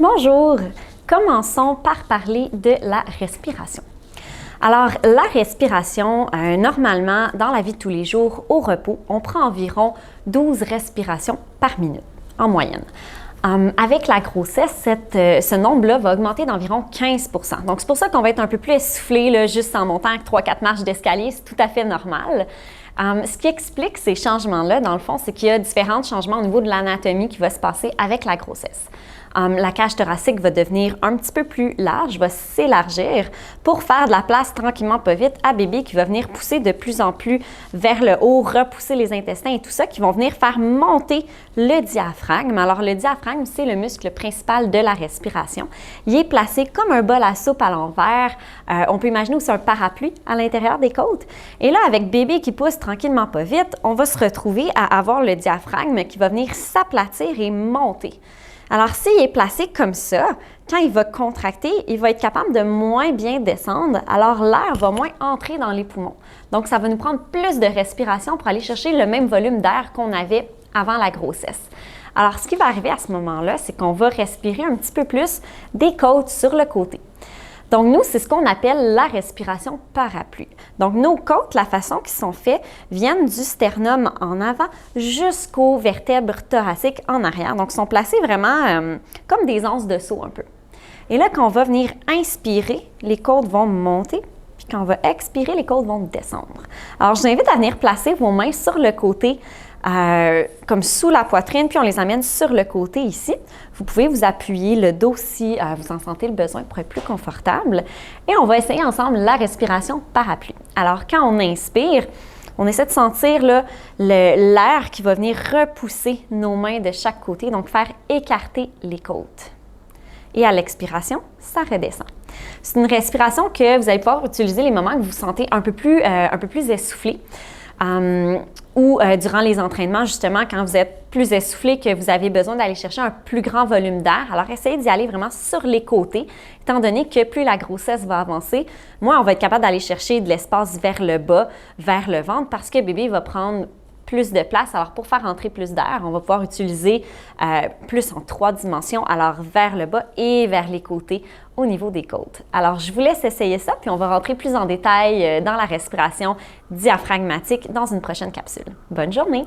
Bonjour! Commençons par parler de la respiration. Alors, la respiration, normalement, dans la vie de tous les jours, au repos, on prend environ 12 respirations par minute, en moyenne. Avec la grossesse, ce nombre-là va augmenter d'environ 15 %. Donc, c'est pour ça qu'on va être un peu plus essoufflé, là, juste en montant avec 3-4 marches d'escalier, c'est tout à fait normal. Ce qui explique ces changements-là, dans le fond, c'est qu'il y a différents changements au niveau de l'anatomie qui va se passer avec la grossesse. La cage thoracique va devenir un petit peu plus large, va s'élargir pour faire de la place tranquillement pas vite à bébé qui va venir pousser de plus en plus vers le haut, repousser les intestins et tout ça qui vont venir faire monter le diaphragme. Alors le diaphragme, c'est le muscle principal de la respiration. Il est placé comme un bol à soupe à l'envers. On peut imaginer aussi un parapluie à l'intérieur des côtes. Et là, avec bébé qui pousse tranquillement pas vite, on va se retrouver à avoir le diaphragme qui va venir s'aplatir et monter. Alors, s'il est placé comme ça, quand il va contracter, il va être capable de moins bien descendre, alors l'air va moins entrer dans les poumons. Donc, ça va nous prendre plus de respiration pour aller chercher le même volume d'air qu'on avait avant la grossesse. Alors, ce qui va arriver à ce moment-là, c'est qu'on va respirer un petit peu plus des côtes sur le côté. Donc, nous, c'est ce qu'on appelle la respiration parapluie. Donc, nos côtes, la façon qu'ils sont faites, viennent du sternum en avant jusqu'aux vertèbres thoraciques en arrière. Donc, ils sont placés vraiment comme des anses de seau un peu. Et là, quand on va venir inspirer, les côtes vont monter. Puis quand on va expirer, les côtes vont descendre. Alors, je vous invite à venir placer vos mains sur le côté comme sous la poitrine, puis on les amène sur le côté ici. Vous pouvez vous appuyer le dos si vous en sentez le besoin pour être plus confortable. Et on va essayer ensemble la respiration parapluie. Alors, quand on inspire, on essaie de sentir l'air qui va venir repousser nos mains de chaque côté, donc faire écarter les côtes. Et à l'expiration, ça redescend. C'est une respiration que vous allez pouvoir utiliser les moments que vous vous sentez un peu plus essoufflé. Ou durant les entraînements, justement, quand vous êtes plus essoufflé, que vous avez besoin d'aller chercher un plus grand volume d'air. Alors, essayez d'y aller vraiment sur les côtés, étant donné que plus la grossesse va avancer, moins on va être capable d'aller chercher de l'espace vers le bas, vers le ventre, parce que bébé va prendre plus de place. Alors, pour faire entrer plus d'air, on va pouvoir utiliser plus en 3 dimensions, alors vers le bas et vers les côtés au niveau des côtes. Alors, je vous laisse essayer ça, puis on va rentrer plus en détail dans la respiration diaphragmatique dans une prochaine capsule. Bonne journée!